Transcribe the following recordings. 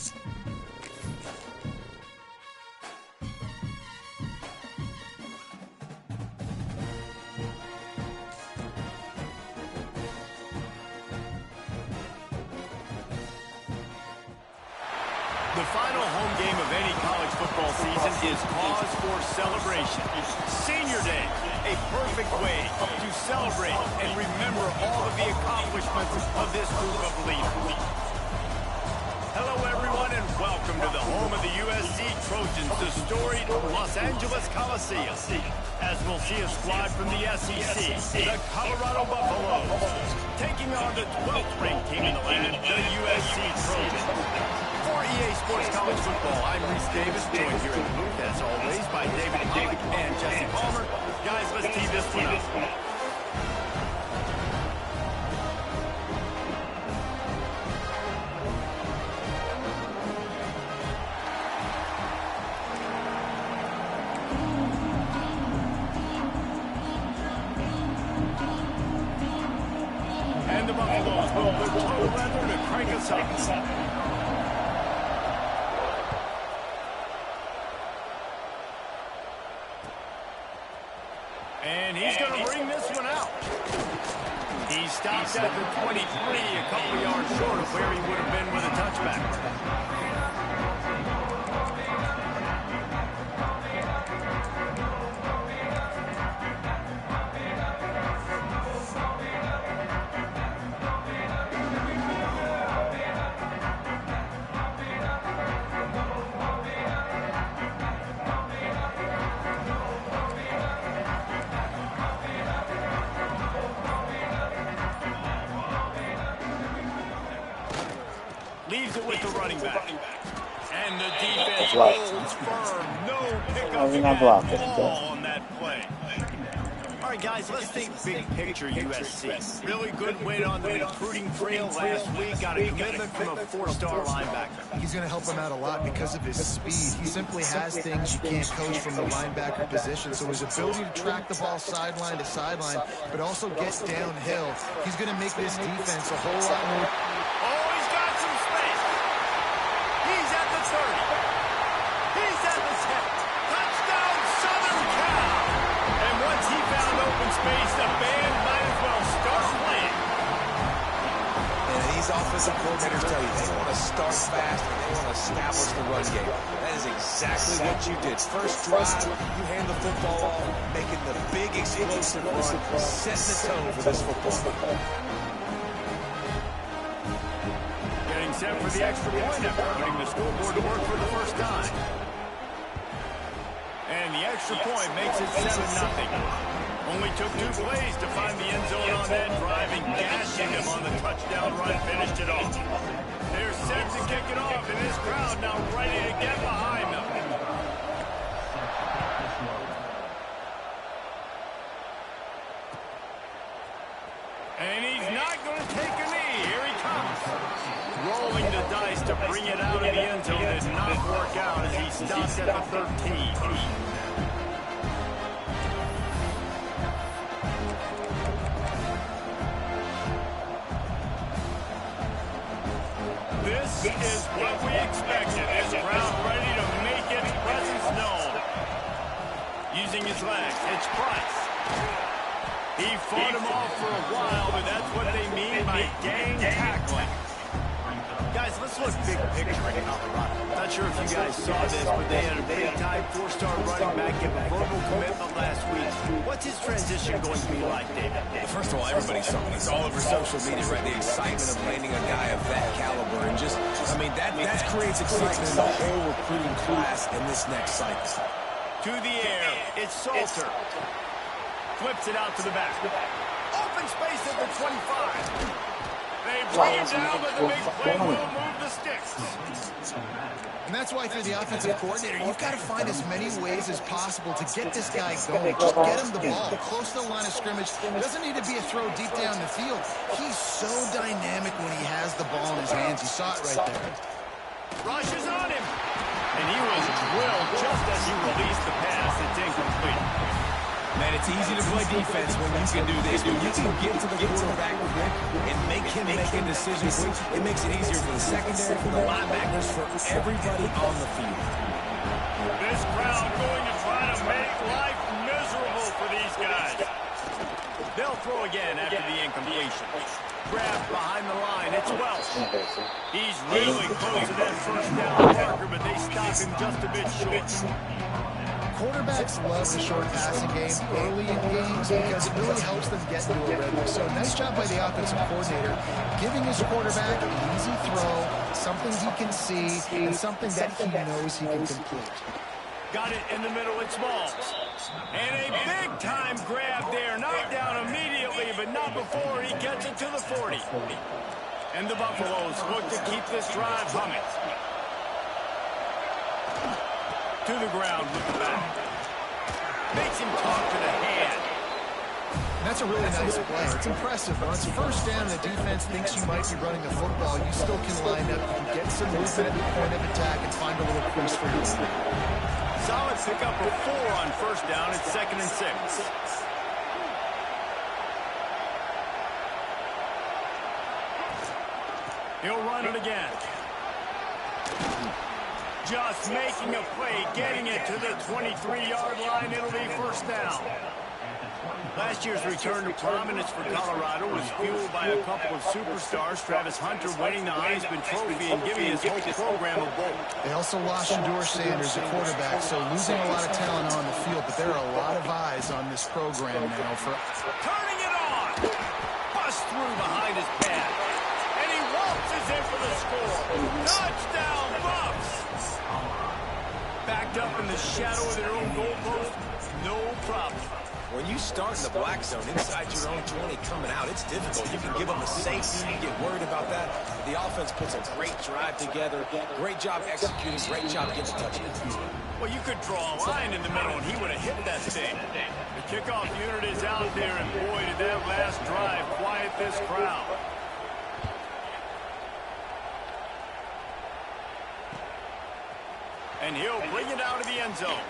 The final home game of any college football season is cause for celebration. Senior Day, a perfect way to celebrate and remember all of the accomplishments of this group of leaders. Hello, everyone, and welcome to the home of the USC Trojans, the storied Los Angeles Coliseum. As we'll see a squad from the SEC, the Colorado Buffaloes, taking on the 12th-ranked team in the land, the USC Trojans. For EA Sports College Football, I'm Reese Davis, joined here in the booth, as always, by David Pollock and Jesse Palmer. Guys, let's tee this one up. And the Buffaloes will put toe leather to crank us up. And he's going to bring this one out. He stops at the 23, a couple of yards short of where he would have been with a touchback. Leaves it with the running back. And the defense holds firm. No pickup on that play. All right, guys, let's think big picture USC. Really good win on the recruiting trail last week. Got a commitment from a four-star linebacker. He's going to help him out a lot because of his speed. He simply has things you can't coach from the linebacker position. So his ability to track the ball sideline to sideline, but also get downhill, he's going to make this defense a whole lot more. He's at the 30. He's at the 10. Touchdown, Southern Cal. And once he found open space, the band might as well start playing. And these offensive coordinators tell you they want to start fast and they want to establish the run game. That is exactly what you did. First drive, you hand the football off, making the big explosive run, setting the tone for this football. Set for the extra point after putting the scoreboard to work for the first time. And the extra point makes it 7-0. Only took 2 plays to find the end zone on that drive, and gashing him on the touchdown run finished it off. They're set to kick it off, and this crowd now ready to get behind them. And he's not going to take a knee. Here he comes. Rolling the dice to bring it out of the end zone did not work out as he stopped at the 13. This is what we expected. This crowd ready to make its presence known. Using his legs, it's Price. He fought him off for a while, but that's what they mean by gang tackling. Guys, let's look big picture in Colorado. Not sure if you guys saw this, but they had a big-time four-star running back give a verbal commitment last week. What's his transition going to be like, David? First of all, everybody saw it. It's all over social media, right? The excitement of landing a guy of that caliber. And just, I mean, that creates excitement in the whole recruiting class in this next cycle. To the air, it's Salter. Flips it out to the back. Open space at the 25. They bring him down, but the big play will move the sticks. And that's why for the offensive coordinator, you've got to find as many ways as possible to get this guy going. Just get him the ball close to the line of scrimmage. Doesn't need to be a throw deep down the field. He's so dynamic when he has the ball in his hands. You saw it right there. Rushes on him. And he was drilled just as he released the pass. It's incomplete. Man, it's easy to play defense when you can do this. When you can get to the quarterback and make him make a decision quick, it makes it easier for the secondary, for the linebackers, for everybody on the field. This crowd going to try to make life miserable for these guys. They'll throw again after the incompletion. Grab behind the line. It's Welch. He's really close to that first down marker, but they stop him just a bit short. Quarterbacks love the short passing game early in games because it really helps them get into a rhythm. So nice job by the offensive coordinator, giving his quarterback an easy throw, something he can see, and something that he knows he can complete. Got it in the middle, it's Smalls. And a big-time grab there. Knocked down immediately, but not before he gets it to the 40. And the Buffaloes look to keep this drive humming. To the ground with the back. Makes him talk to the hand. And that's a really nice play. It's impressive. When it's first down and the defense thinks you might be running the football, you still can line up. You can get some movement at the point of attack and find a little crease for you. Solid pickup of 4 on first down. It's 2nd and 6. He'll run it again. Just making a play, getting it to the 23-yard line. It'll be first down. Last year's return to prominence for Colorado was fueled by a couple of superstars, Travis Hunter winning the Heisman Trophy and giving his whole program a bowl. They also lost Shedeur Sanders, a quarterback, so losing a lot of talent on the field, but there are a lot of eyes on this program now. Turning it on! Bust through behind his pad. And he waltzes in for the score. Touchdown, Buffs! Backed up in the shadow of their own goalpost, no problem. When you start in the black zone inside your own 20 coming out, it's difficult. You can give them a safety. You get worried about that. The offense puts a great drive together. Great job executing. Great job getting a touchdown. Well, you could draw a line in the middle, and he would have hit that thing. The kickoff unit is out there, and boy, did that last drive quiet this crowd. And he'll bring it out of the end zone.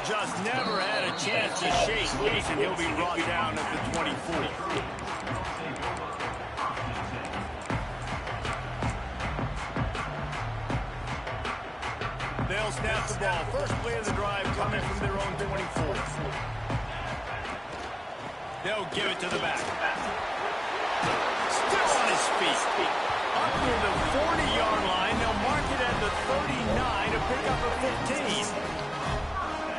Just never had a chance to shake loose, and he'll be brought down at the 24. They'll snap the ball. First play of the drive coming from their own 24. They'll give it to the back. Still on his feet. Up near the 40-yard line. They'll mark it at the 39 to pick up a 15.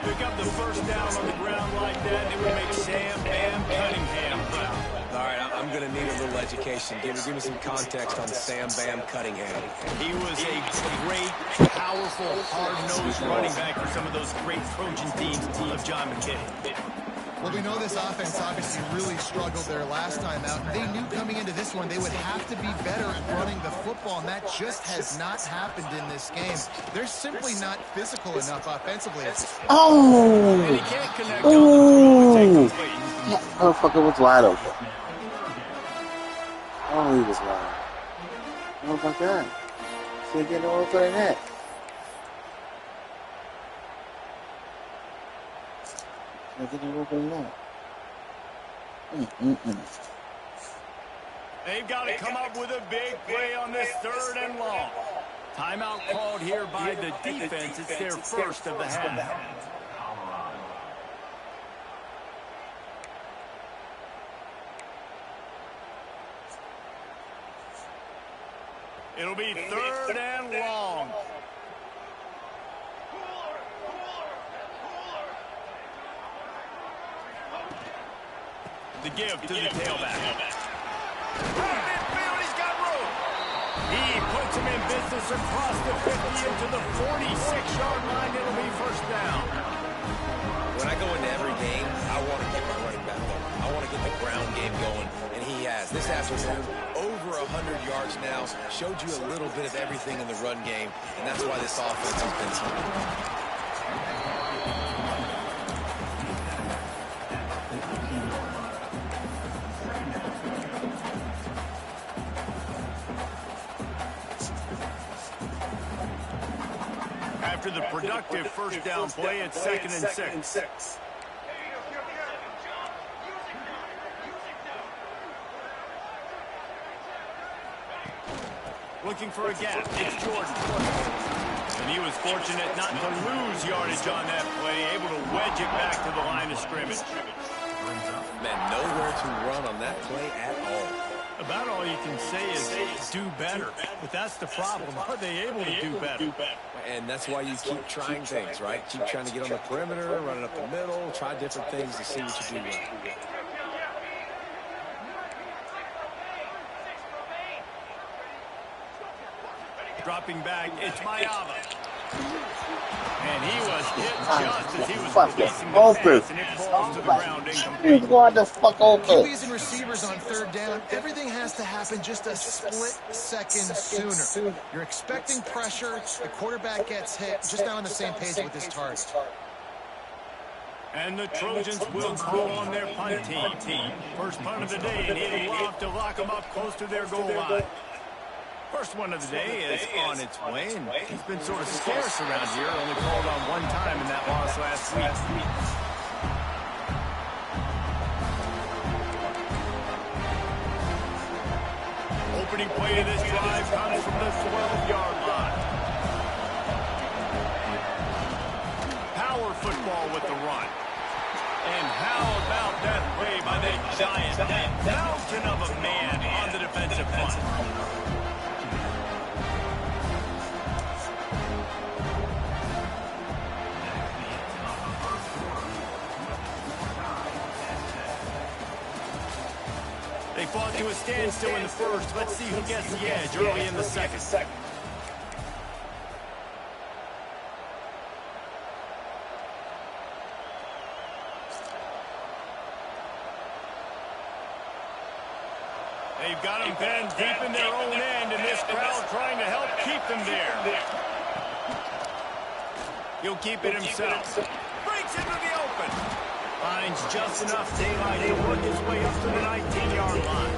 Pick up the first down on the ground like that, it would make Sam Bam Cunningham proud. All right, I'm going to need a little education. Give me some context on Sam Bam Cunningham. He was a great, powerful, hard-nosed running back for some of those great Trojan teams of John McKay. Well, we know this offense obviously really struggled there last time out. They knew coming into this one they would have to be better at running the football, and that just has not happened in this game. They're simply not physical enough offensively. Oh! And he can't connect on the throw. It's incomplete. That motherfucker was wide open. Oh, he was wide. Oh my God. Can't get no open than that. Can't get no open than that. They've got to come up with a big play on this 3rd and long. Timeout called here by the defense. It's their first of the half. It'll be 3rd and long. The give to the tailback. Midfield, he's got room. He puts him in business across the 50 into the 46-yard line. It'll be first down. When I go into every game, I want to get my running back going. I want to get the ground game going, and he has. This afternoon, over 100 yards now, showed you a little bit of everything in the run game, and that's why this offense has been so good. After the productive first down play, it's 2nd and 6. Looking for a gap. It's Jordan. And he was fortunate not to lose yardage on that play, able to wedge it back to the line of scrimmage. Man, nowhere to run on that play at all. About all you can say is do better. But that's the problem. Are they able to do better? And that's why you keep trying things, right? Keep trying to get on the perimeter, run it up the middle, try different things to see what you do well. Dropping back, it's Mayava. And he was hit just as he was releasing the pass, and it falls to the ground incomplete. He's going the fuck open. QBs and receivers on third down, everything has to happen just a split second sooner. You're expecting pressure, the quarterback gets hit, just not on the same page with his target. And the Trojans will call on their punt team. First punt of the day, and he'll have to lock them up close to their goal line. First one of the day is on its way, and he's been sort of scarce around here. Only called on one time in that loss last week. Opening play of this drive comes from the 12-yard line. Power football with the run. And how about that play by that giant, that mountain of a man on the defensive front? They fought to a standstill in the first. Let's see who gets the edge early in the second. They've got them pinned deep in their own end, and this crowd trying to help keep them there. He'll keep it himself. Breaks into the open. Finds just enough daylight to work his way up to the 19-yard line.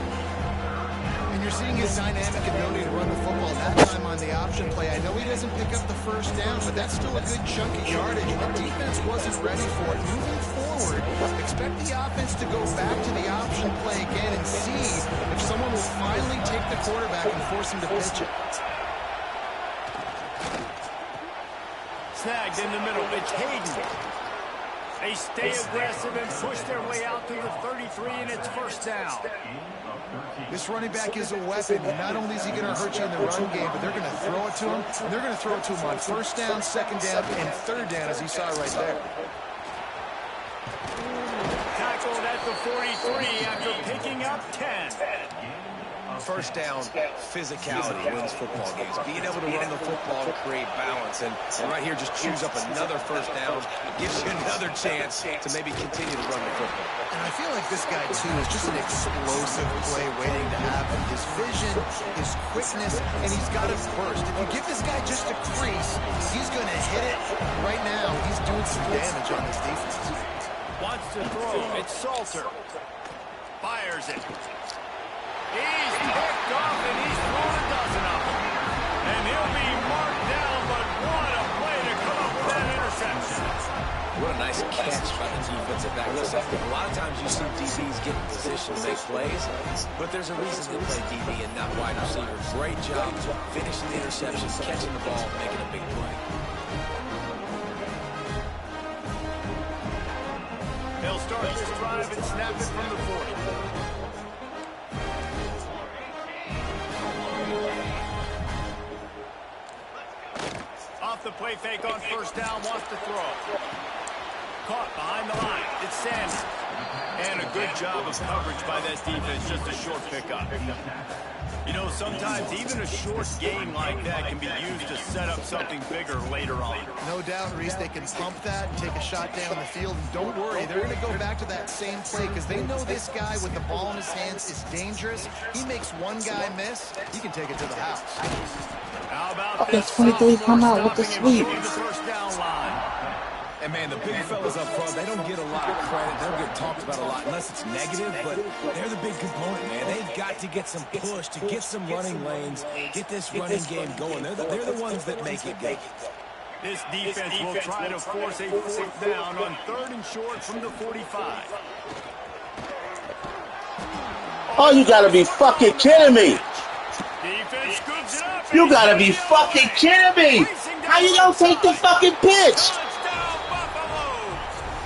And you're seeing his dynamic ability to run the football. That time on the option play, I know he doesn't pick up the first down, but that's still a good chunk of yardage. The defense wasn't ready for it. Moving forward, expect the offense to go back to the option play again and see if someone will finally take the quarterback and force him to pitch it. Snagged in the middle. It's Hayden. They stay aggressive and push their way out to the 33, and it's first down. This running back is a weapon. Not only is he going to hurt you in the run game, but they're going to throw it to him. And they're going to throw it to him on first down, second down, and third down, as you saw right there. Tackled at the 43 after picking up 10. First down, physicality wins football games. Being able to run the football and create balance. And right here, just choose up another first down. Gives you another chance to maybe continue to run the football. And I feel like this guy, too, is just an explosive play waiting to happen. His vision, his quickness, and he's got a burst. If you give this guy just a crease, he's going to hit it. Right now, he's doing some damage on this defense. Wants to throw. It's Salter. Fires it. He's picked off, and he's thrown a dozen of them. And he'll be marked down, but what a play to come up with that interception. What a nice catch by the defensive back. Listen, a lot of times you see DBs get in position to make plays, but there's a reason they play DB and not wide receiver. Great job finishing the interception, catching the ball, making a big play. They'll start this drive and snap it from the 40. Off the play fake on first down, wants to throw. Caught behind the line. It's Sanders. And a good job of coverage by that defense, just a short pickup. You know, sometimes even a short game like that can be used to set up something bigger later on. No doubt, Reese, they can pump that and take a shot down the field. And don't worry, they're going to go back to that same play because they know this guy with the ball in his hands is dangerous. He makes one guy miss, he can take it to the house. How about Okay, this? 23 come out with the sweep. The first down line. And man, the big fellas up front, they don't get a lot of credit. They don't get talked about a lot unless it's negative, but they're the big component, man. They've got to get some push, to get some running lanes, get this running game going. They're the ones that make it go. This defense will try to force a fourth down on third and short from the 45. Oh, you gotta be fucking kidding me. Defense scoops it up. You gotta be fucking kidding me! How you don't take the fucking pitch? Touchdown, Buffalo!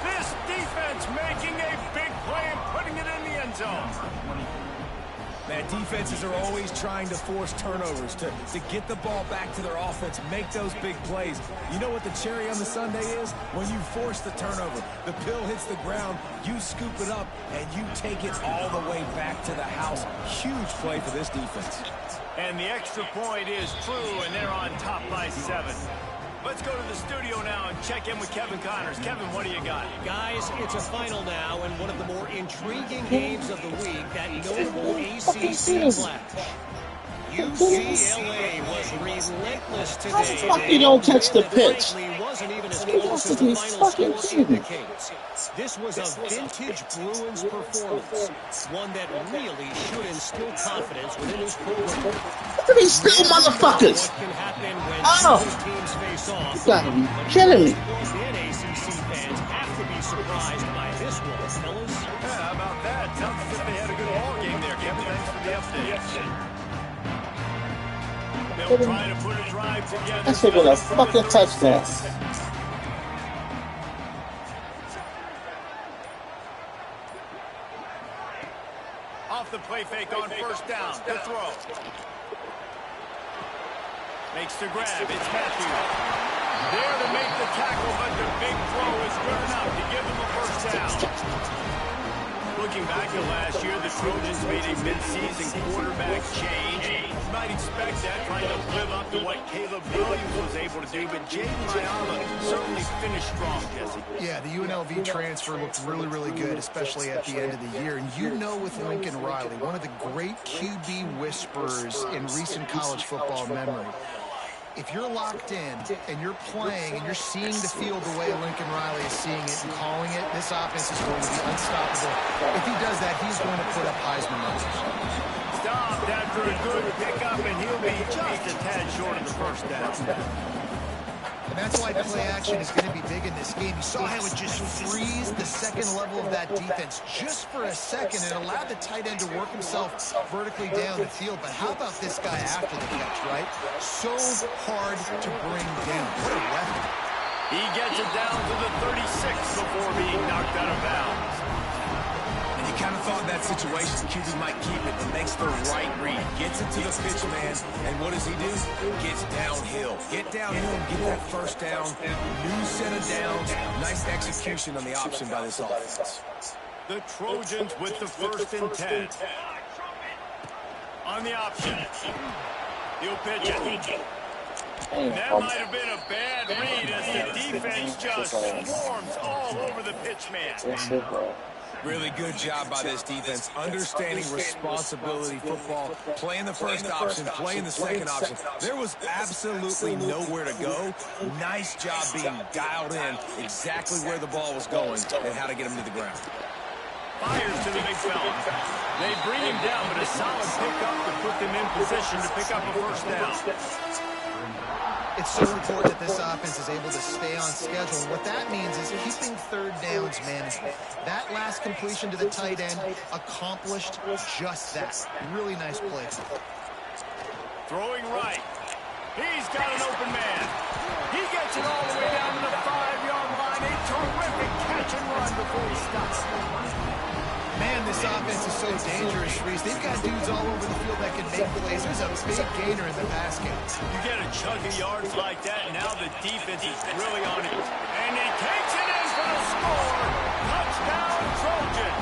This defense making a big play and putting it in the end zone. Man, defenses are always trying to force turnovers to get the ball back to their offense, make those big plays. You know what the cherry on the sundae is? When you force the turnover, the pill hits the ground, you scoop it up, and you take it all the way back to the house. Huge play for this defense. And the extra point is true, and they're on top by 7. Let's go to the studio now and check in with Kevin Connors. Kevin, what do you got? Guys, it's a final now and one of the more intriguing games of the week, that notable ACC clash. UCLA was relentless today. How the fuck you don't catch the pitch? Wasn't even as close as the final score indicates. This was a vintage Bruins performance, one that really should instill confidence within his program. Look at these still motherfuckers! What can happen when Oh! teams face off? You gotta be kidding me! And ACC fans have to be surprised by this one, fellas. Yeah, how about that? Sounds as if they had a good ball game there, Kevin. Thanks for the update. They'll try to put a drive together. That shit was a fucking touchdown. Off the play fake on first down. The throw. Makes the grab. It's Matthews. There to make the tackle, but the big throw is good enough to give them a first down. Looking back at last year, the Trojans made a mid-season quarterback change. You might expect that, trying to live up to what Caleb Williams was able to do, but Jaden Mayala certainly finished strong, Jesse. Yeah, the UNLV transfer looked really, really good, especially at the end of the year. And you know, with Lincoln Riley, one of the great QB whisperers in recent college football memory, if you're locked in and you're playing and you're seeing the field the way Lincoln Riley is seeing it and calling it, this offense is going to be unstoppable. If he does that, he's going to put up Heisman numbers. Stopped after a good pickup, and he'll be just a tad short of the first down. And that's why play action is going to be big in this game. You saw how it just freeze the second level of that defense just for a second and allowed the tight end to work himself vertically down the field. But how about this guy after the catch, right? So hard to bring down. What a weapon. He gets it down to the 36 before being knocked out of bounds. And you kind of thought in that situation QB might keep it, but makes the right read. Gets it to the pitch man, and what does he do? Gets downhill. Get downhill and get that first down. New set of downs. Nice execution on the option by this offense. The Trojans with the first and 10. On the option. He'll pitch it. That might have been a bad read as the defense just swarms all over the pitch man. Really good job by this defense, understanding responsibility football, playing the first option, playing the second option. There was absolutely nowhere to go. Nice job being dialed in exactly where the ball was going and how to get him to the ground. Fires to the big fella. They bring him down, but a solid pickup to put them in position to pick up a first down. It's so important that this offense is able to stay on schedule. And what that means is keeping third downs manageable. That last completion to the tight end accomplished just that. Really nice play. Throwing right. He's got an open man. He gets it all the way down to the 5-yard line. A terrific catch and run before he stops. Man, this offense is so dangerous, Reese. They've got dudes all over the field that can make plays. There's a big gainer in the pass game. You get a chunk of yards like that, and now the defense is really on it. And he takes it in for the score. Touchdown, Trojan.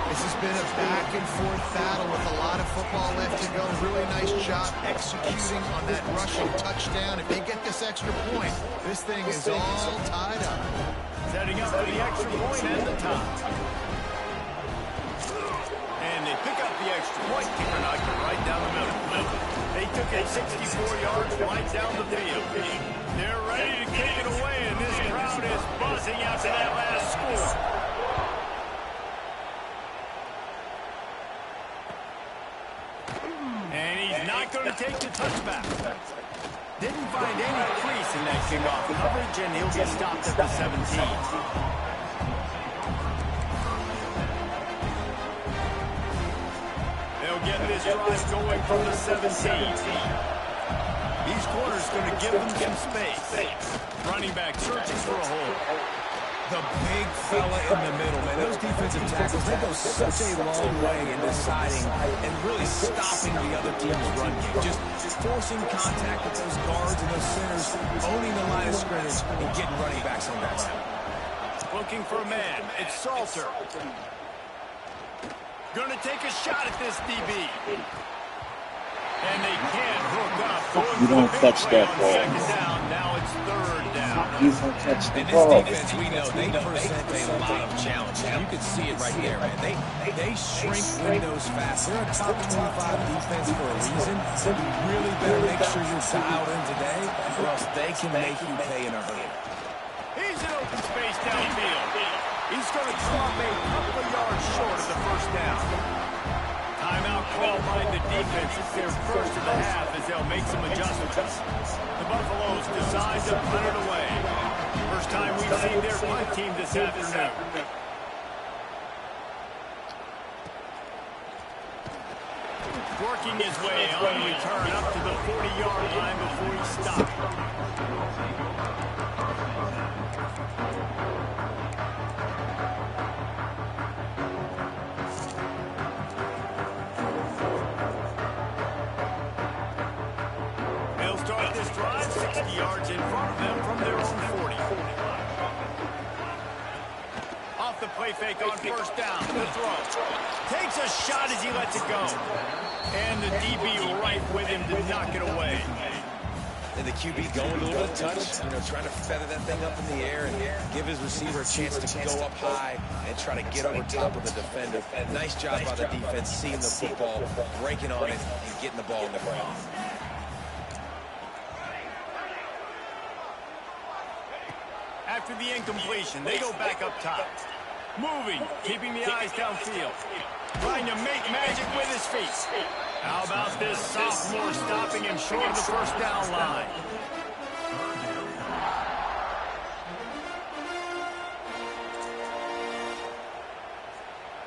This has been a back-and-forth battle with a lot of football left to go. Really nice job executing on that rushing touchdown. If they get this extra point, this thing is all tied up. Setting up for the extra point and the top. And they pick up the extra point. Kicker knocked it right down the middle. They took it 64 yards right down the field. They're ready to kick it away, and this crowd is buzzing after that last score. And he's not going to take the touchback. Didn't find any crease in that kickoff coverage, and he'll be stopped at the 17. They'll getting this drive going from the 17. These corners going to give them some space. Running back searching for a hole. The big fella in the middle, man. Those defensive tackles, they go such a long way in deciding and really stopping the other team's run game. Just forcing contact with those guards and those centers, owning the line of scrimmage, and getting running backs on that side. Looking for a man. It's Salter. Going to take a shot at this DB. And they can't hook up. You don't touch that ball. Second down. Now it's third down. You don't touch the And ball. this defense, we know, they present a lot of challenge. And you can see it right there, man. They shrink windows fast. They're a top 25 defense for a reason. You really better make sure you're dialed in today, or else they can make you pay in a hurry. He's in open space downfield. He's going to drop a couple of yards short of the first down. Timeout called by the defense. It's their first of the half as they'll make some adjustments. The Buffaloes decide to punt it away. First time we've seen their punt team this afternoon. Working his way on return up to the 40-yard line before he stopped. They'll start this drive 60 yards in front of them from their own 40. Off the play fake on first down. The throw. Takes a shot as he lets it go. And the DB right with him to knock it away. And the QB going a little bit of touch, trying to feather that thing up in the air and give his receiver a chance to go up high and try to get over top of the defender. Nice job by the defense, seeing the football, breaking on it, and getting the ball in the ground. After the incompletion, they go back up top. Moving, keeping the eyes downfield. Trying to make magic with his feet. How about this sophomore stopping him short of the first down line?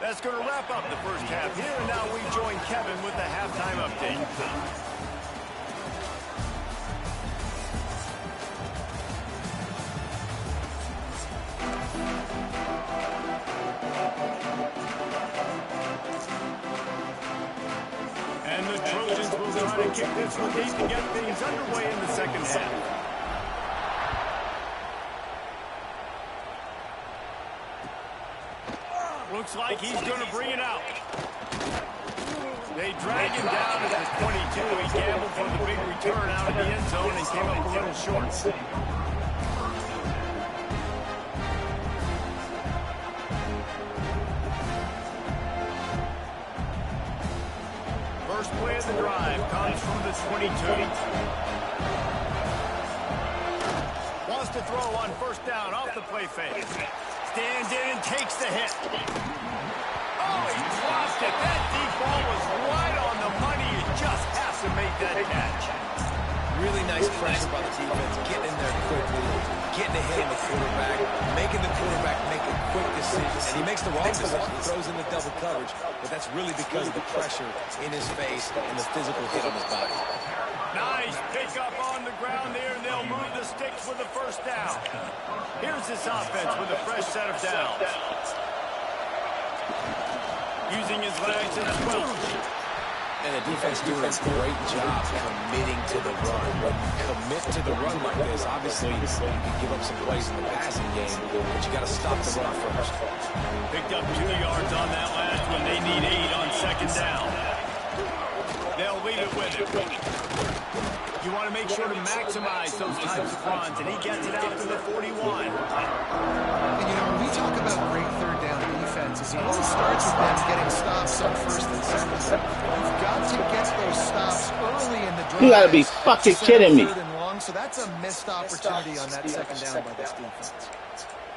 That's going to wrap up the first half here, and now we join Kevin with the halftime update. And the Trojans will try to kick this one deep to get things underway in the second half. Looks like he's going to bring it out. They drag him down at the 22. He gambled for the big return out of the end zone and came up a little short. First play of the drive comes from the 22. Wants to throw on first down off the play fake. Stands in and takes the hit. Oh, he dropped it. That deep ball was right on the money. He just has to make that catch. Really nice pressure by the defense, getting in there quickly, getting a hit on the quarterback, making the quarterback make a quick decision. And he makes the wrong decision. He throws in the double coverage, but that's really because of the pressure in his face and the physical hit on his body. Nice pick up on the ground there, and they'll move the sticks with the first down. Here's this offense with a fresh set of downs. Using his legs and 12. And the defense doing a great job committing to the run. When you commit to the run like this, obviously you can give up some plays in the passing game, but you got to stop the run first. Picked up 2 yards on that last one. They need 8 on second down. They'll leave it with him. You want to make sure to maximize those types of runs, and he gets it out to the 41. And, when we talk about great third down defenses, it always starts with them getting stops on first and second. You've got to get those stops early in the drive. You gotta be fucking kidding me. Third and long, so that's a missed opportunity on that second down by this defense.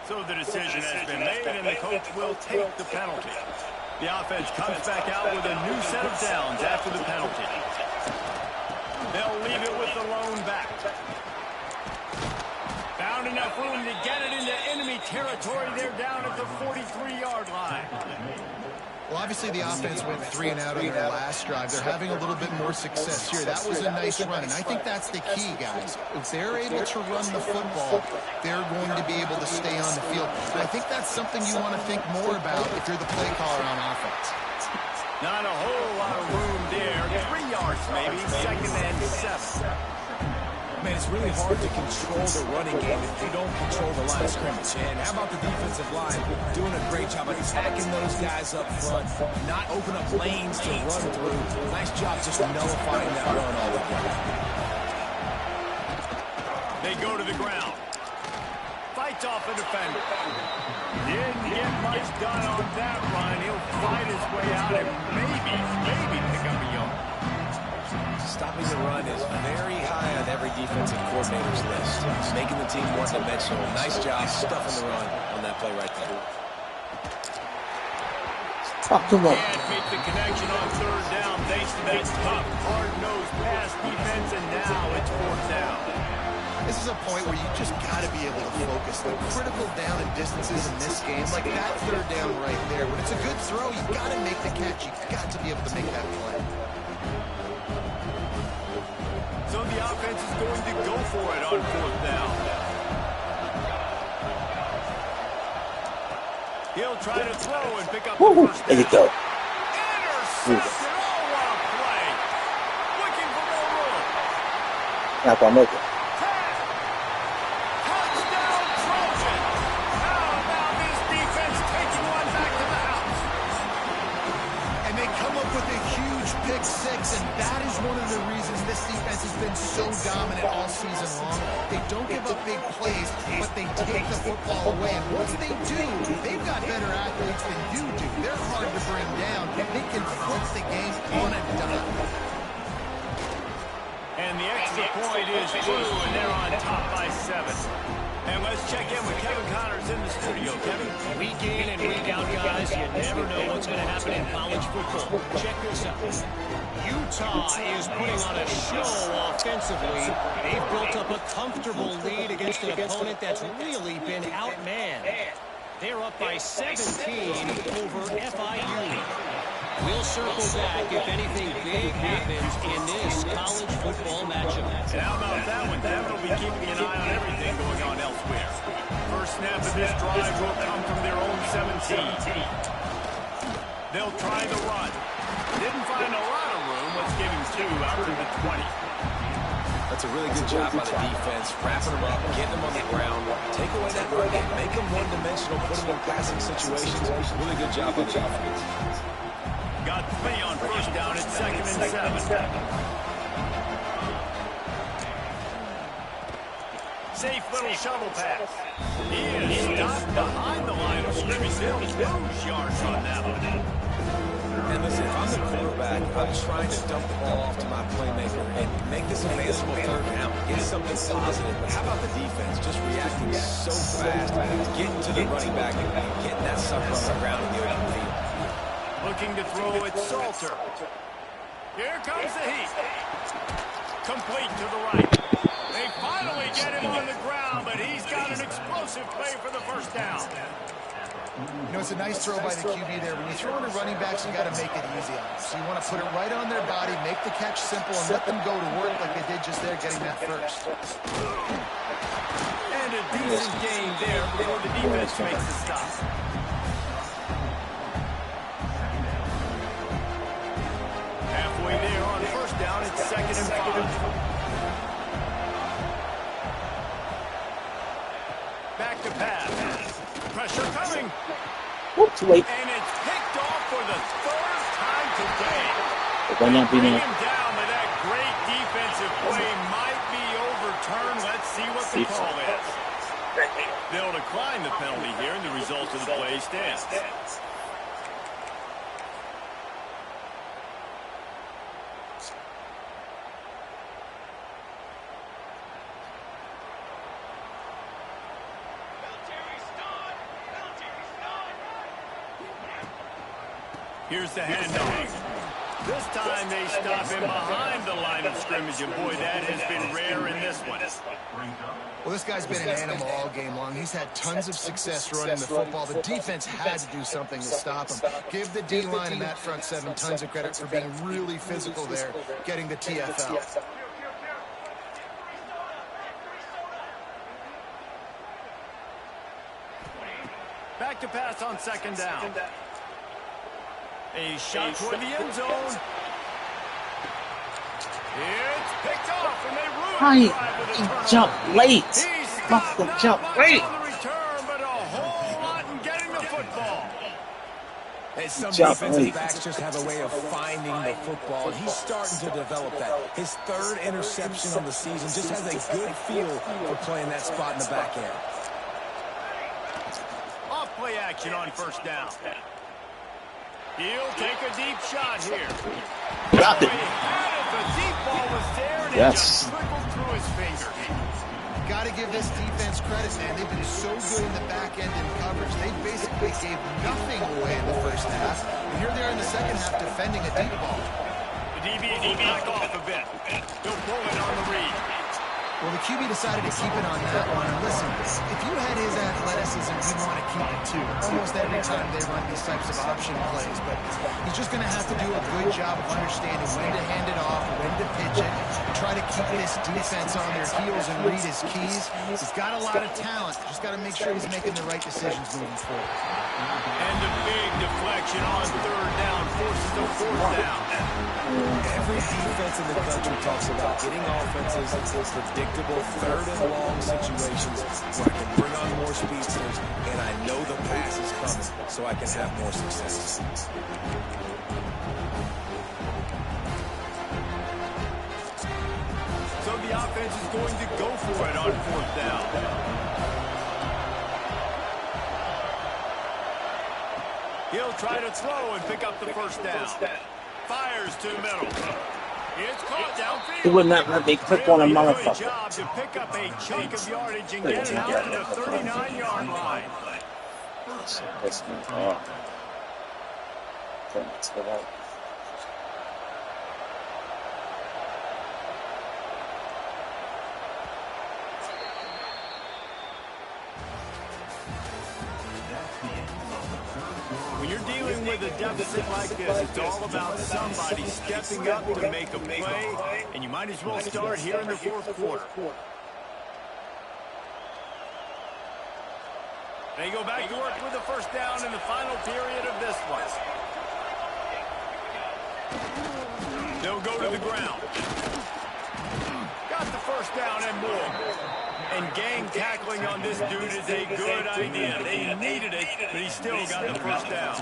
So the decision has been made, and the coach will take the penalty. The offense comes back out with a new set of downs after the penalty. They'll leave it with the lone back. Found enough room to get it into enemy territory. They're down at the 43-yard line. Well, obviously the offense went 3 and out on their last drive. They're having a little bit more success here. That was a nice run, and I think that's the key, guys. If they're able to run the football, they're going to be able to stay on the field. And I think that's something you want to think more about if you're the play caller on offense. Not a whole lot of room there. 3 yards maybe, 2nd and 7. Man, it's really hard to control the running game if you don't control the line of scrimmage. And how about the defensive line doing a great job of attacking those guys up front, not open up lanes to run through. Nice job just nullifying that run altogether. They go to the ground. Fights off a defender. Didn't get much done on that run. He'll fight his way out and maybe pick up a yard. Stopping the run is very high on every defensive coordinator's list. Making the team one-dimensional. Nice job stuffing the run on that play right there. Can't make the connection on 3rd down thanks to that tough, hard-nosed pass defense, and now it's 4th down. This is a point where you just got to be able to focus. The critical down and distances in this game, like that 3rd down right there. When it's a good throw, you got to make the catch. You got to be able to make that play. So the offense is going to go for it on 4th down. He'll try to throw and pick up the first down. There you go. Intercepted. Oh, what a play. Looking for more room. Not gonna make it. Touchdown, Trojan. Now this defense taking one back to the house. And they come up with a huge pick 6, and that is one of the reasons this defense has been so dominant all season long. They don't give up big plays, but they take the football away. And once they do, they've got better athletes than you do. They're hard to bring down. They can flip the game on a dime. And the extra point is 2, and they're on top by 7. And let's check in with Kevin Connors in the studio. Kevin? Week in and week out, guys, you never know what's going to happen in college football. Check this out. Utah is putting on a show offensively. They've built up a comfortable lead against an opponent that's really been outmanned. They're up by 17 over FIU. We'll circle back if anything big happens in this college football matchup. And how about that one, Kevin? We'll be keeping an eye on everything going on elsewhere. First snap of this drive will come from their own 17. They'll try the run. Didn't find a lot of room. Let's give him 2 out to the 20. That's a really good job by the defense, wrapping them up, getting them on the ground, take away that run game, make them one-dimensional, put them in passing situations. Really good job by the offense. Got 3 on 1st down. It's 2nd and 7. Safe little shovel pass. He is stopped behind the line of scrimmage. They'll lose yards on that one. And listen, if I'm the quarterback, I'm trying to dump the ball off to my playmaker and make this a manageable 3rd down, get something positive. But how about the defense just reacting so fast, getting to the running back and getting that sucker on the ground in the open field? Looking to throw it, Salter. Here comes the heat. Complete to the right. They finally get him on the ground, but he's got an explosive play for the 1st down. You know, it's a nice throw by the QB there. When you throw into running backs, you got to make it easy on them. So you want to put it right on their body, make the catch simple, and let them go to work like they did just there, getting that first. And a decent gain there before the defense makes the stop. Halfway there on 1st down, it's 2nd and 5. Back to pass. Pressure coming. Whoop, too late. And it's picked off for the 3rd time today. Why not be Bring now? him down, but that great defensive play might be overturned. Let's see what the call is. They'll decline the penalty here, and the result of the play stands. Here's the handoff. This time they stop him behind the line of scrimmage, and boy, that has been rare in this one. Well, this guy's been an animal all game long. He's had tons of success running the football. The defense had to do something to stop him. Give the D-line and that front seven tons of credit for being really physical there, getting the TFL. Back to pass on second down. A shot toward the end zone. It's picked off, and they ruin the drive with a turnover. Jump late. Must have jumped late. On the return, but a whole lot in getting the football. And some defensive backs just have a way of finding the football, and he's starting to develop that. His third interception on the season just has a good feel for playing that spot in the back end. Off play action on first down. He'll take a deep shot here. Got it. The deep ball was there, and it just trickled through his fingers. Got to give this defense credit, man. They've been so good in the back end in coverage. They basically gave nothing away in the first half. And here they are in the second half defending a deep ball. The DB will back off a bit. He'll pull it on the read. Well, the QB decided to keep it on that one. And listen, if you had his athleticism, you'd want to keep it too. Almost every time they run these types of option plays. But he's just going to have to do a good job of understanding when to hand it off, when to pitch it, try to keep this defense on their heels and read his keys. He's got a lot of talent. Just got to make sure he's making the right decisions moving forward. And a big deflection on third down forces a fourth down. Every defense in the country talks about getting offenses in predictable third and long situations where I can bring on more speedsters and I know the pass is coming so I can have more success. So the offense is going to go for it on fourth down. He'll try to throw and pick up the first down. Fires to the middle. It's caught downfield. He would not let me click on a motherfucker. Job to pick up a chunk of yardage and get it out to the 39-yard line. That's me. Oh. Let's go out. When you're dealing with a deficit like this, it's all about somebody stepping up to make a play, and you might as well start here in the fourth quarter. They go back to work with the first down in the final period of this one. They'll go to the ground. Got the first down and more. And gang tackling on this dude is a good idea. They needed it, but he still got the first down.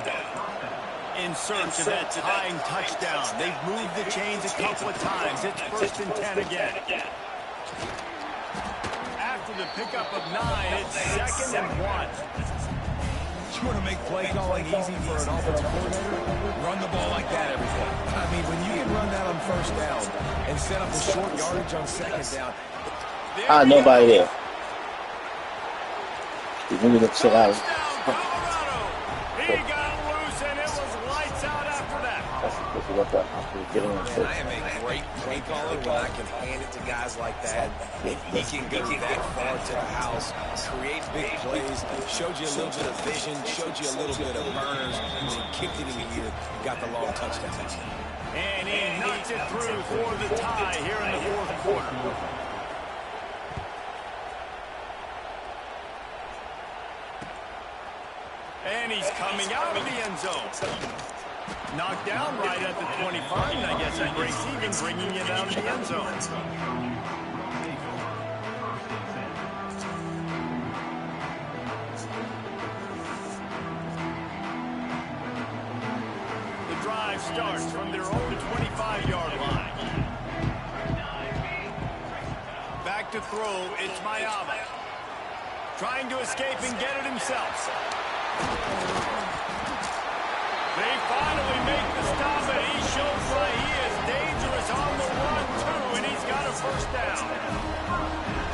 In search of that tying touchdown. They've moved the chains a couple of times. It's 1st and 10 again. After the pickup of 9, it's 2nd and 1. You want to make play calling easy for an offensive coordinator? Run the ball like that every day. I mean, when you can run that on first down and set up a short yardage on second down. Nobody there. You need to chill out. He got loose, and it was lights out after that. Man, I am a great play caller when I can hand it to guys like that. He can go that far to the house, create big plays, showed you a little bit of vision, showed you a little bit of burners, and then kicked it in the ear, got the long touchdown. And he knocks it through for the tie here in the fourth quarter. And he's coming out of the end zone. Knocked down right at the 25, and I guess he breaks even, bringing it out of the end zone. The drive starts from their own 25-yard line. Back to throw, it's Mayava. Trying to escape and get it himself. They finally make the stop, and he shows why he is dangerous on the run, too, and he's got a first down.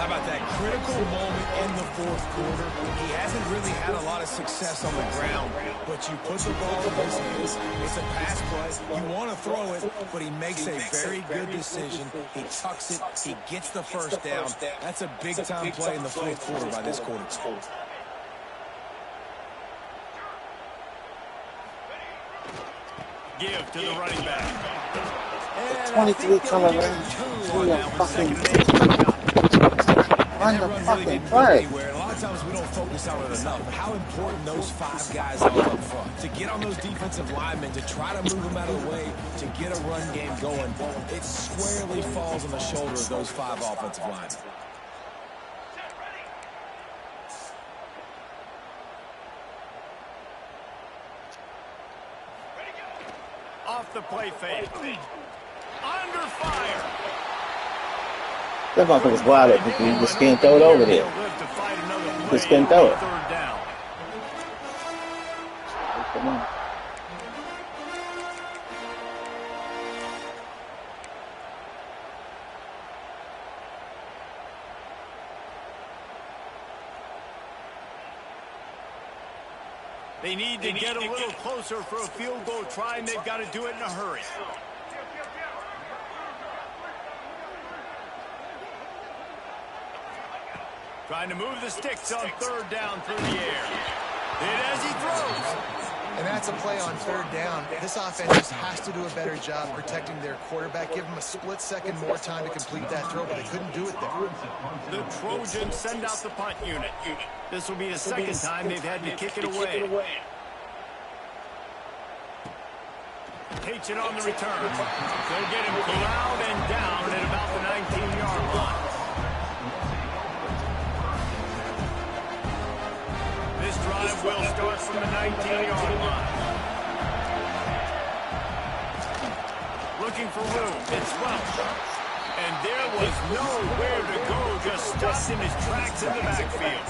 How about that critical moment in the fourth quarter. He hasn't really had a lot of success on the ground, but you put the ball in his hands. It's a pass play. You want to throw it, but he makes a very good decision. He tucks it. He gets the first down. That's a big-time play in the fourth quarter by this quarterback. Give to the running back. 23 coming in. See a fucking run the fucking play. A lot of times we don't focus on it enough, but how important those 5 guys are up front. To get on those defensive linemen, to try to move them out of the way, to get a run game going, it squarely falls on the shoulder of those 5 offensive linemen. Off the play fake. Under fire. That motherfucker's wild up. You just can't throw it over there. You just can't throw it. Come on. They need to get a little closer for a field goal try, and they've got to do it in a hurry. Trying to move the sticks on third down through the air. Hit as he throws. And that's a play on third down. This offense just has to do a better job protecting their quarterback. Give him a split second more time to complete that throw, but they couldn't do it there. The Trojans send out the punt unit. This will be the second time they've had to kick it away. Takes it on the return. They'll get him corralled and down at about the 19-yard line. This drive will start from the 19-yard line. Looking for room. It's Welch. And there was nowhere to go. Just stopped in his tracks in the backfield.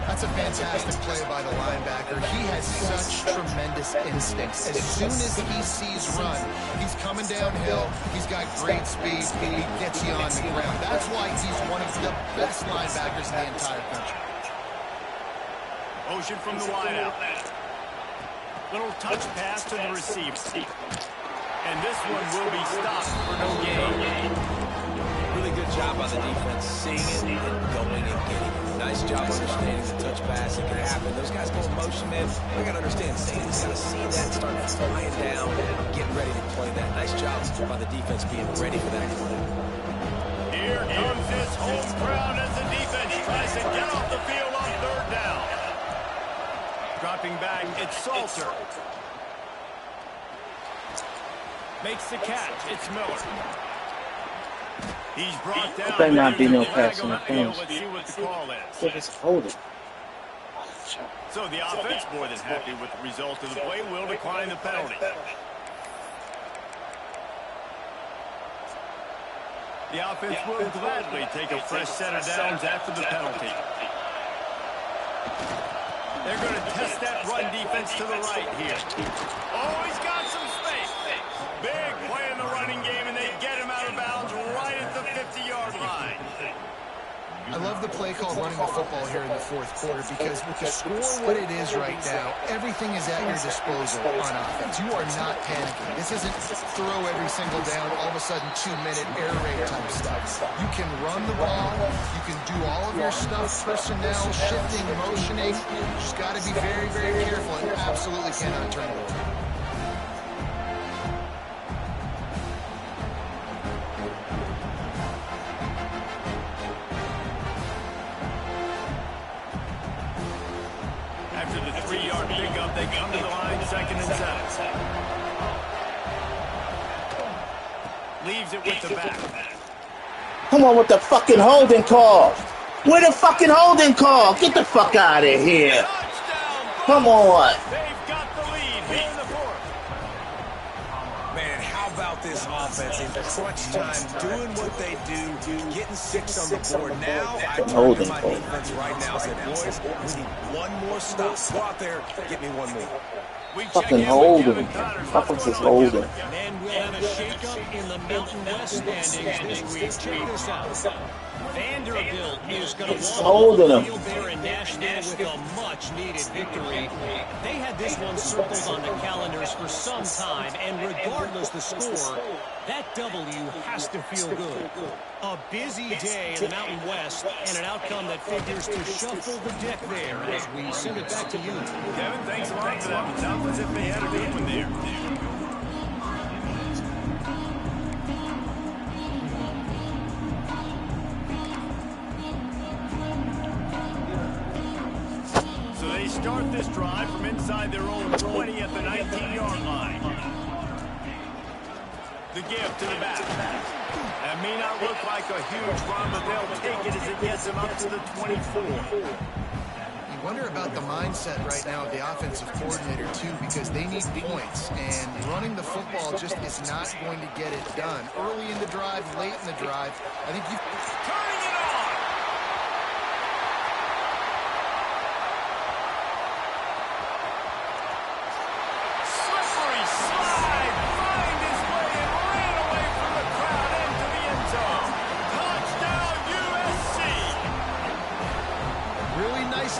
That's a fantastic play by the linebacker. He has such tremendous instincts. As soon as he sees run, he's coming downhill. He's got great speed, and he gets you on the ground. That's why he's one of the best linebackers in the entire country. Motion from the wideout. Little touch pass to the receiver. And this one will be stopped for no gain. Really good job by the defense, seeing it and going and getting it. Nice job understanding the touch pass. It can happen. Those guys go in motion, man. We got to understand, safety's got to see that, start flying down, getting ready to play that. Nice job by the defense being ready for that play. Here comes this home crowd as the defense tries to get off the field on third down. Dropping back, it's Salter. Makes the catch, it's Miller. He's brought down. There might be no pass interference. Let's see what the call is. What is holding? So the offense, more than happy with the result of the play, will decline the penalty. The offense will gladly take a fresh set of downs after the penalty. They're going to test that run defense to the right here. Oh, he's got some space. Big play in the running game, and they get him out of bounds right at the 50-yard line. I love the play called running the football here in the fourth quarter because with the score what it is right now, everything is at your disposal on offense. You are not panicking. This isn't throw every single down, all of a sudden 2-minute air raid type stuff. You can run the ball. You can do all of your stuff, personnel, shifting, motioning. You just got to be very, very careful and absolutely cannot turn it over. After the 3-yard pickup, they come to the line, 2nd and 7. Leaves it with the back. Come on with the fucking holding call. Where the fucking holding call? Get the fuck out of here. Come on. They've got the lead here in the fourth. Man, how about this offense in crunch time, doing what they do, getting 6 on the board. Now, I turn to my defense right now and say, boys, we need one more stop. Go out there, get me one more. Fucking holding. Fuck was this holding? And we'll have a shakeup in the Mountain West standings this week. Check this out. Vanderbilt is going to walk off the field there in Nashville with a much-needed victory. They had this one circled on the calendars for some time, and regardless the score, that W has to feel good. A busy day in the Mountain West, and an outcome that figures to shuffle the deck there as we send it back to you. Kevin, thanks a lot for that. It sounds as if they had a good one there. Start this drive from inside their own 20 at the 19-yard line. The give to the back. That may not look like a huge run, but they'll take it as it gets them up to the 24. You wonder about the mindset right now of the offensive coordinator, too, because they need points, and running the football just is not going to get it done. Early in the drive, late in the drive, I think you... Turning it on!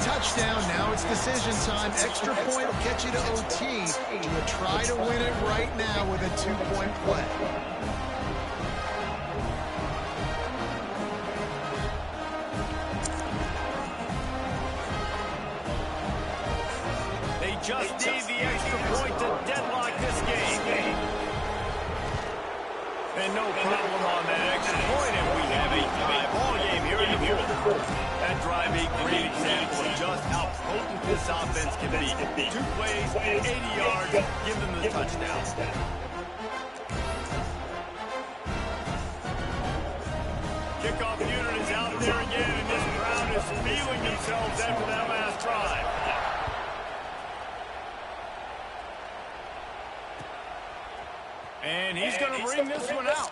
Touchdown. Now it's decision time. Extra point will get you to OT. Do you try to win it right now with a 2-point play? They just need the extra point to deadlock this game. And no problem on that extra point, and we have a tie ball game here in the fourth. That drive a great example of just how potent this offense can be. 2 plays, 80 yards, give them the touchdown. Kickoff unit is out there again, and this crowd is feeling themselves after that last drive. And he's going to bring this one out.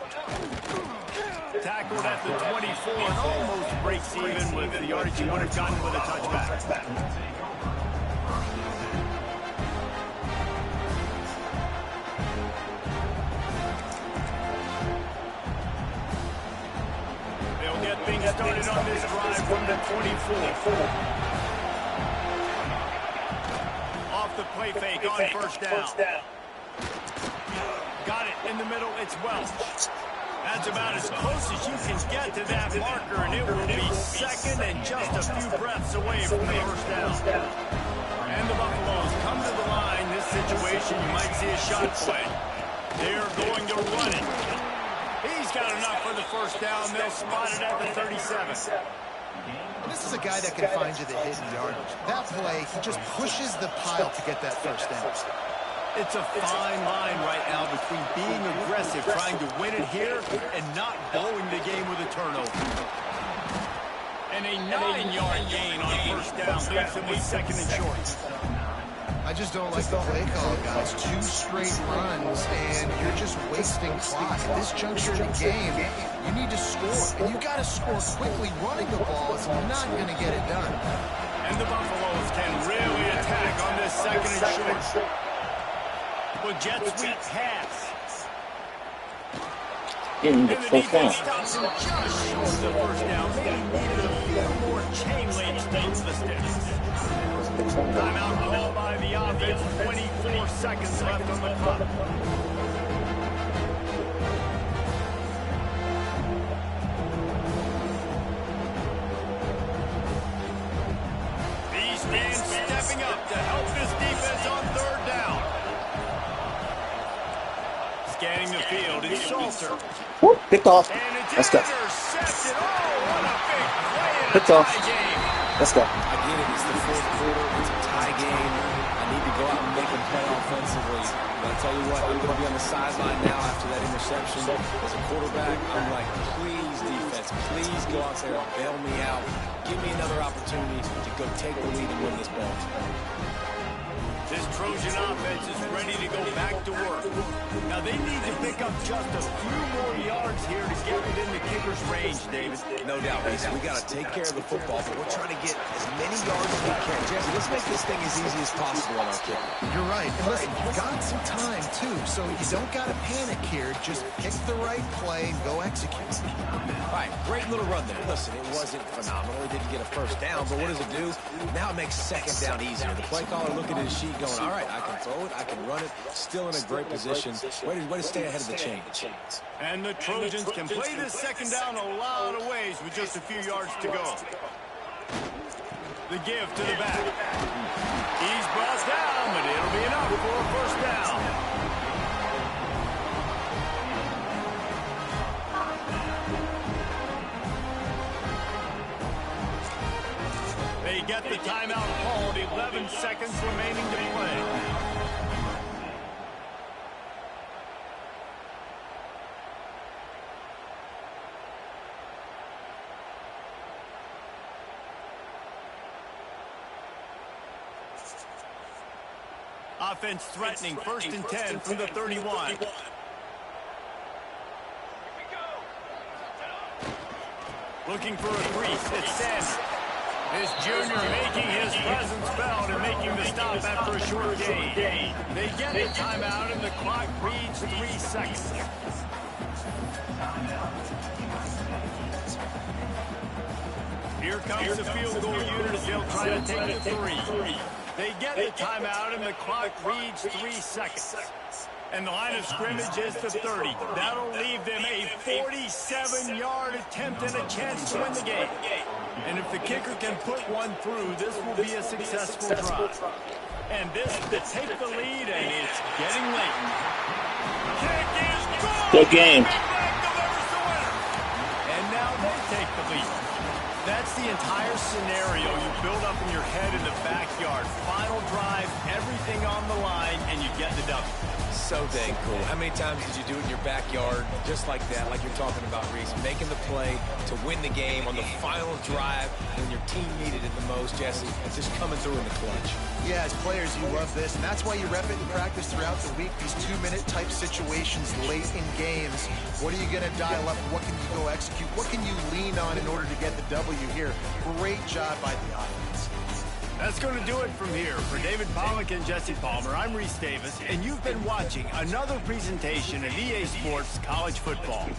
Tackled at the 24 and almost breaks even with the yardage he would have gotten with a touchback. They'll get things started on this drive from the 24. Off the play fake on first down. Got it in the middle, it's Welch. That's about as close as you can get to that marker, and it will be second and just a few breaths away from the first down. And the Buffaloes come to the line. This situation, you might see a shot play. They're going to run it. He's got enough for the first down. They'll spot it at the 37. And this is a guy that can find you the hidden yardage. That play, he just pushes the pile to get that first down. It's a fine line right now between being aggressive, trying to win it here, and not blowing the game with a turnover. And a 9-yard gain on first down leaves him with second and short. I just don't like the play call, guys. 2 straight runs, and you're just wasting clock. At this juncture in the game, you need to score, and you got to score quickly. Running the ball is not going to get it done. And the Buffaloes can really attack on this second and short. With jet sweep pass. In the first down. Just short of the first down. Maybe needed a few more chain links thanks to the sticks. Timeout called by the offense. 24 seconds left on the clock. These men stepping up to help this defense on third down. Scanning the field, it's Salter. Whoop, picked off. Let's go. Picked off. Let's go. I get it. It's the fourth quarter. It's a tie game. I need to go out and make a play offensively. But I tell you what, I'm going to be on the sideline now after that interception. As a quarterback, I'm like, please, defense, please go out there and bail me out. Give me another opportunity to go take the lead and win this ball. This Trojan offense is ready to go back to work. Now they need to pick up just a few more yards here to get within the kick kicker's range, David. No doubt, Reese. We got to take care of the football, but we're trying to get as many yards as we can. Jesse, let's make this thing as easy as possible on our kicker. You're right. And listen, you've got some time, too, so you don't got to panic here. Just pick the right play and go execute. All right, great little run there. Listen, it wasn't phenomenal. It didn't get a first down, but what does it do? Now it makes second down easier. The play caller looking at his sheet going, all right, I can throw it, I can run it, still in a great position. Way to stay ahead of the chain. And the Trojans can play this second down a lot of ways with just a few yards to go. The give to the back. He's brought down, but it'll be enough for a first down. They get the timeout called, 11 seconds remaining to play. Offense threatening, 1st and 10 from the 31. Looking for a crease, it's Sanders. This junior making his presence felt and making the stop after a short gain. They get a timeout and the clock reads 3 seconds. Here comes the field goal unit as they'll try to take the 3. They get the timeout and the clock reads 3 seconds. And the line of scrimmage is the 30. That'll leave them a 47-yard attempt and a chance to win the game. And if the kicker can put one through, this will be a successful drive. And this to take the lead, and it's getting late. Kick is gone! Good game. And now they take the lead. That's the entire scenario you build up in your head in the backyard. Final drive, everything on the line, and you get the W. So dang cool. How many times did you do it in your backyard just like that, like you're talking about, Reese? Making the play to win the game on the final drive when your team needed it the most, Jesse. Just coming through in the clutch. Yeah, as players, you love this, and that's why you rep it in practice throughout the week, these 2-minute type situations late in games. What are you going to dial up? What can you go execute? What can you lean on in order to get the W here? Great job by the offense. That's going to do it from here. For David Pollack and Jesse Palmer, I'm Reese Davis, and you've been watching another presentation of EA Sports College Football.